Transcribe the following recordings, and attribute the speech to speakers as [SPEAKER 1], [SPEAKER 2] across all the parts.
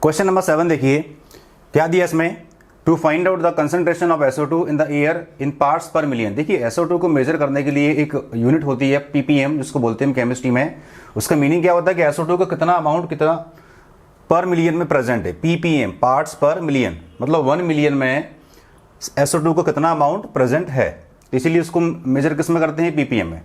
[SPEAKER 1] Question number 7 देखिए, क्या दिया इसमें, to find out the concentration of SO2 in the air in parts per million. देखिए SO2 को मेजर करने के लिए एक यूनिट होती है ppm, जिसको बोलते हैं केमिस्ट्री में। उसका मीनिंग क्या होता है कि SO2 का कितना अमाउंट कितना पर मिलियन में प्रेजेंट है। ppm पार्ट्स पर मिलियन, मतलब 1 मिलियन में SO2 को कितना अमाउंट प्रेजेंट है, इसीलिए उसको मेजर किस में करते हैं, ppm में।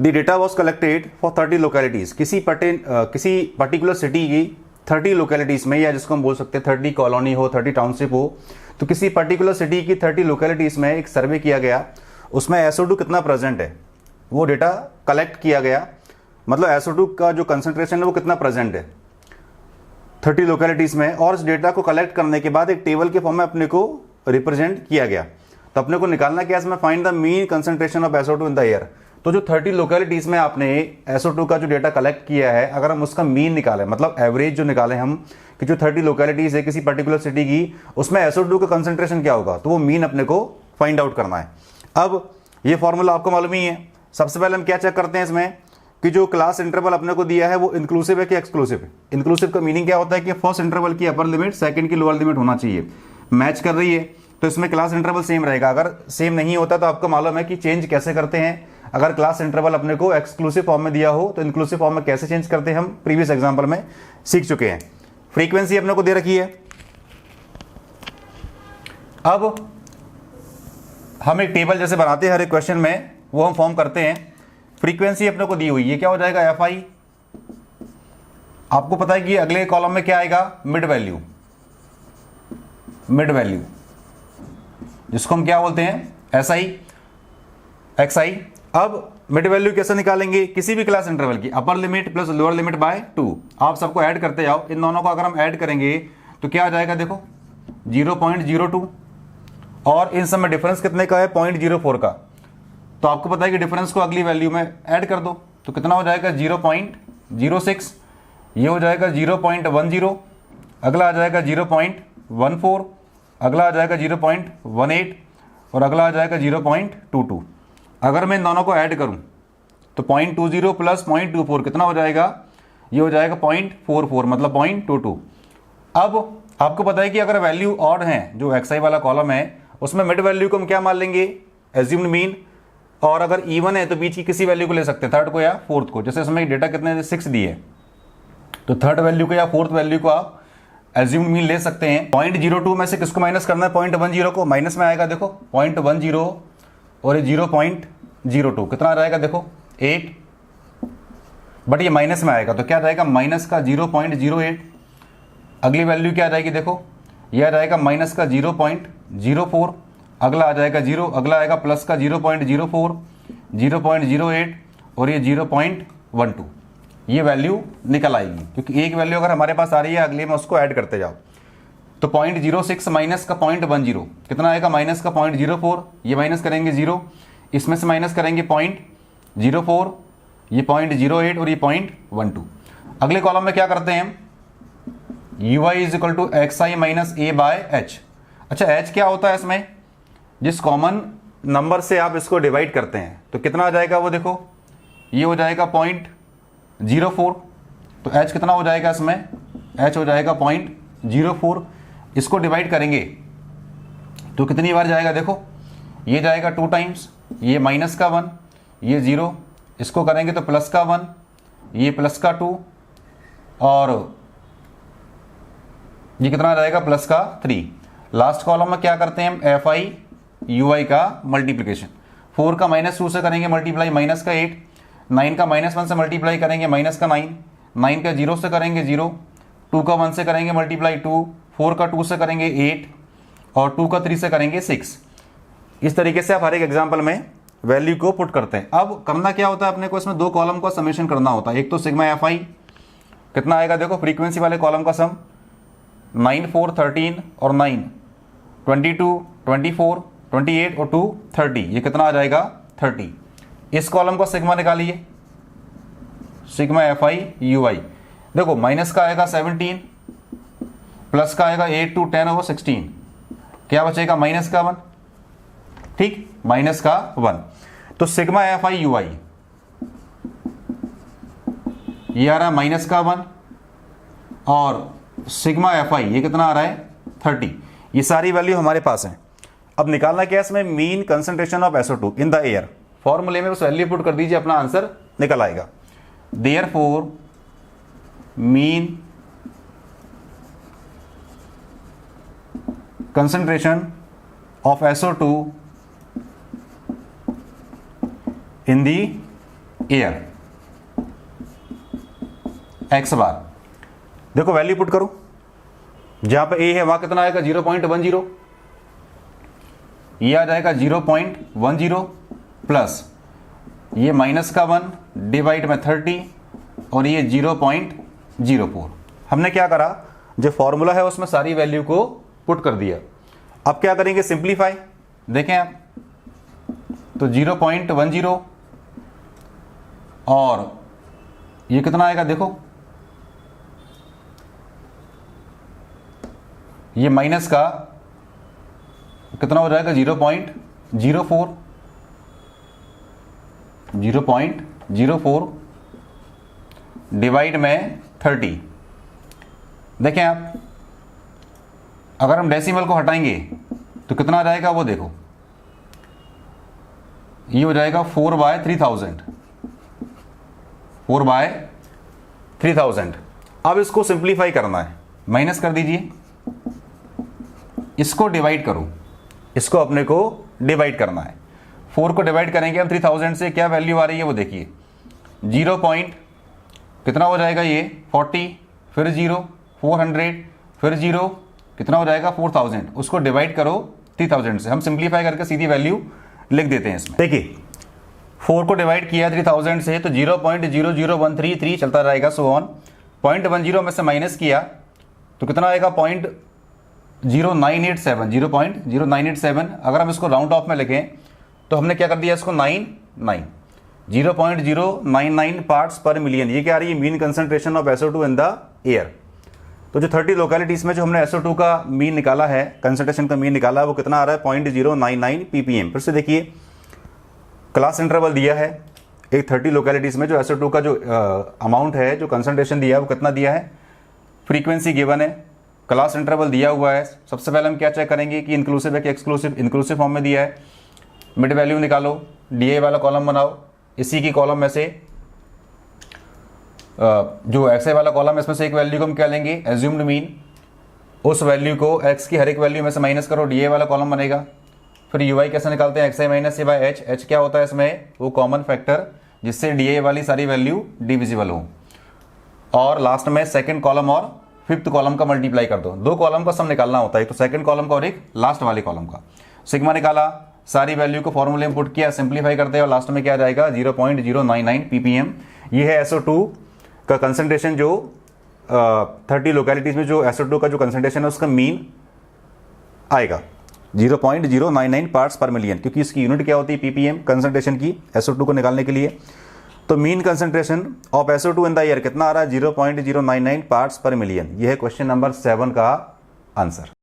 [SPEAKER 1] The data was collected for 30 localities, किसी पर्टिकुलर सिटी की 30 लोकेलिटीज में, या जिसको हम बोल सकते हैं 30 कॉलोनी हो, 30 टाउनशिप हो, तो किसी पर्टिकुलर सिटी की 30 लोकेलिटीज में एक सर्वे किया गया। उसमें SO2 कितना प्रेजेंट है वो डेटा कलेक्ट किया गया, मतलब SO2 का जो कंसंट्रेशन है वो कितना प्रेजेंट है 30 लोकेलिटीज में। और इस डेटा को कलेक्ट करने के बाद एक टेबल के फॉर्म में अपने को रिप्रेजेंट किया गया। तो अपने को निकालना क्या है इसमें, find the mean concentration of SO2 in the air. तो जो 30 लोकेलिटीज में आपने SO2 का जो डेटा कलेक्ट किया है, अगर हम उसका मीन निकालें, मतलब एवरेज जो निकालें हम कि जो 30 लोकेलिटीज है किसी पर्टिकुलर सिटी की, उसमें SO2 का कंसंट्रेशन क्या होगा, तो वो मीन अपने को फाइंड आउट करना है। अब ये फॉर्मूला आपको मालूम ही है। सबसे पहले हम क्या चेक करते हैं इसमें कि जो क्लास इंटरवल अपने को दिया है वो इंक्लूसिव है कि एक्सक्लूसिव है। इंक्लूसिव का मीनिंग क्या होता है कि फर्स्ट इंटरवल की अपर लिमिट सेकंड की लोअर लिमिट होना चाहिए, मैच कर रही है तो इसमें क्लास इंटरवल सेम रहेगा। अगर सेम नहीं होता तो आपको मालूम है कि चेंज कैसे करते हैं। अगर क्लास इंटरवल अपने को एक्सक्लूसिव फॉर्म में दिया हो तो इंक्लूसिव फॉर्म में कैसे चेंज करते हैं हम प्रीवियस एग्जांपल में सीख चुके हैं। फ्रीक्वेंसी अपने को दे रखी है। अब हम एक टेबल जैसे बनाते हैं हर एक क्वेश्चन में, वो हम फॉर्म करते हैं। फ्रीक्वेंसी अपने को दी हुई है, क्या हो जाएगा FI। आपको पता है कि अगले कॉलम में क्या आएगा, मिड वैल्यू, जिसको हम क्या बोलते हैं SI XI। अब मिड वैल्यू कैसे निकालेंगे, किसी भी क्लास इंटरवल की upper limit plus lower limit by 2। आप सबको ऐड करते जाओ, इन दोनों को अगर हम ऐड करेंगे तो क्या आ जाएगा, देखो 0.02, और इन सब में डिफरेंस कितने का है, 0.04 का। तो आपको पता है कि डिफरेंस को अगली वैल्यू में ऐड कर दो तो कितना हो जाएगा 0.06, ये हो जाएगा 0.10, अगला आ जाएगा 0.14, अगला आ जाएगा 0.18 और अगला आ जाएगा 0.22। अगर मैं इन दोनों को ऐड करूं तो 0.20 प्लस 0.24 कितना हो जाएगा, ये हो जाएगा 0.44, मतलब 0.22। अब आपको पता है कि अगर वैल्यू ऑड है, जो XI वाला कॉलम है उसमें मिड वैल्यू को हम क्या मान लेंगे, एज्यूम्ड मीन। और अगर इवन है तो बीच की किसी वैल्यू को ले सकते हैं, थर्ड को या फोर्थ को। जैसे इसमें डेटा कितने 6 दिए, तो थर्ड वैल्यू को या फोर्थ वैल्यू को आप एज्यूम्ड मीन ले सकते हैं। 0.02 में से किसको माइनस करना है, 0.10 को। माइनस में आएगा देखो 0.10 और ये 0.02 कितना आ जाएगा, देखो 8, बट ये माइनस में आएगा तो क्या जाएगा, माइनस का 0.08। अगली वैल्यू क्या आ जाएगी, देखो ये आ जाएगा माइनस का 0.04, अगला आ जाएगा 0, अगला आएगा प्लस का 0.04, 0.08 और ये 0.12। ये वैल्यू निकल आएगी, क्योंकि एक वैल्यू अगर हमारे पास आ रही है अगले में उसको ऐड करते जाओ। तो 0.06 माइनस का 0.10 कितना आएगा, माइनस का 0.04, ये माइनस करेंगे 0, इसमें से माइनस करेंगे 0.04, ये 0.08 और ये 0.12। अगले कॉलम में क्या करते हैं हम, UI is equal to XI minus A by H। अच्छा H क्या होता है इसमें, जिस कॉमन नंबर से आप इसको डिवाइड करते हैं तो कितना आ जाएगा, वो देखो ये हो जाएगा 0.04, तो H कितना हो जाएगा इसमें, H हो जाएगा 0.04। इसको डिवाइड करेंगे तो कितनी बार जाएगा, देखो ये जाएगा 2 टाइम्स, ये माइनस का 1, ये 0, इसको करेंगे तो प्लस का 1, ये प्लस का 2 और ये कितना आ जाएगा, प्लस का 3। लास्ट कॉलम में क्या करते हैं हम, FI UI का मल्टीप्लिकेशन। 4 का -2 से करेंगे मल्टीप्लाई, माइनस का 8, 9 का -1 से मल्टीप्लाई करेंगे, माइनस का 9, 9 का 0 से करेंगे 0, 2 का 1 से करेंगे मल्टीप्लाई 2, 4 का 2 से करेंगे 8 और 2 का 3 से करेंगे 6। इस तरीके से आप हर एक एग्जाम्पल में वैल्यू को पुट करते हैं। अब करना क्या होता है अपने को, इसमें 2 कॉलम का समेशन करना होता है। एक तो सिग्मा FI कितना आएगा, देखो फ्रीक्वेंसी वाले कॉलम का सम 9, 4, 13 और 9, 22, 24, 28 और 2, 30, ये कितना आ जाएगा 30। इस कॉलम का सिग्मा निकालिए, सिग्मा FI UI। देखो माइनस का आएगा 17, प्लस का आएगा 8 to 10 over 16, क्या बचेगा माइनस का 1, ठीक, माइनस का 1। तो सिग्मा FI UI ये आ रहा है माइनस का 1 और सिग्मा एफ आई, ये कितना आ रहा है 30। ये सारी वैल्यू हमारे पास है। अब निकालना क्या है इसमें, mean concentration of SO2 in the air. फॉर्मूले में उस वैल्यू पुट कर दीजिए, अपना आंसर निकल आएगा। Therefore mean concentration of SO2 in the air x बार। देखो वैल्यू पुट करो, जहां पे a है वहां कितना आएगा 0.10, ये आ जाएगा 0.10 प्लस ये माइनस का 1 डिवाइड में 30 और ये 0.04। हमने क्या करा, जो फॉर्मूला है उसमें सारी वैल्यू को पुट कर दिया। अब क्या करेंगे, सिंप्लीफाई। देखें आप, तो 0.10 और ये कितना आएगा, देखो ये माइनस का कितना हो जाएगा 0.04 डिवाइड में 30। देखें आप, अगर हम डेसिमल को हटाएंगे तो कितना आ जाएगा, वो देखो ये हो जाएगा 4/3000, 4/3000। अब इसको सिंप्लीफाई करना है, माइनस कर दीजिए, इसको डिवाइड करो, इसको अपने को डिवाइड करना है। 4 को डिवाइड करेंगे हम 3000 से, क्या वैल्यू आ रही है वो देखिए, 0 पॉइंट कितना हो जाएगा ये 40, फिर 0 400, फिर 0 कितना हो जाएगा 4000। उसको डिवाइड करो 3000 से, हम सिंप्लीफाई करके सीधी वैल्यू लिख देते हैं इसमें। देखिए 4 को डिवाइड किया 3000 से तो 0.00133 चलता रहेगा, सो ऑन। 0.10 में से माइनस किया तो कितना आएगा 0.0987। अगर हम इसको राउंड ऑफ में लिखें तो हमने क्या कर दिया इसको 99, 0.099 पार्ट्स पर मिलियन। ये क्या आ रही है, mean concentration of SO2 in the air. तो जो 30 लोकेलिटीज में जो हमने SO2 का मीन निकाला है, कंसंट्रेशन का मीन निकाला है, वो कितना आ रहा है 0.099 ppm। फिर से देखिए, क्लास इंटरवल दिया है एक 30 लोकेलिटीज में, जो SO2 का जो अमाउंट है, जो कंसंट्रेशन दिया है वो कितना दिया है, फ्रीक्वेंसी गिवन है, क्लास इंटरवल दिया हुआ है। सबसे पहले हम क्या चेक करेंगे कि इंक्लूसिव है कि एक्सक्लूसिव। इंक्लूसिव फॉर्म में दिया है, मिड वैल्यू निकालो, DA वाला कॉलम बनाओ, इसी की कॉलम में से जो XI वाला कॉलम है इसमें से एक वैल्यू को हम क्या लेंगे, एज्यूम्ड मीन। उस वैल्यू को x की हर एक वैल्यू में से माइनस करो, DA वाला कॉलम बनेगा। फिर UI कैसे निकालते हैं, XI minus A by H। H क्या होता है इसमें, वो कॉमन फैक्टर जिससे DA वाली सारी वैल्यू डिविजिबल हो। और लास्ट में सेकंड कॉलम और फिफ्थ कॉलम का मल्टीप्लाई कर दो। 2 कॉलम का सम निकालना होता है, तो सेकंड कॉलम का और एक लास्ट वाले कॉलम का। सिग्मा निकाला, सारी वैल्यू को फॉर्मूले में पुट किया, सिंप्लीफाई करते हैं और लास्ट में क्या आ जाएगा 0.099 ppm। ये है SO2 का कंसंट्रेशन, जो 30 लोकेलिटीज में जो SO2 का जो कंसंट्रेशन है उसका मीन आएगा 0.099 पार्ट्स पर मिलियन, क्योंकि इसकी यूनिट क्या होती है ppm कंसंट्रेशन की SO2 को निकालने के लिए। तो mean concentration of SO2 in the air कितना आ रहा है 0.099 पार्ट्स पर मिलियन। यह है क्वेश्चन नंबर 7 का आंसर।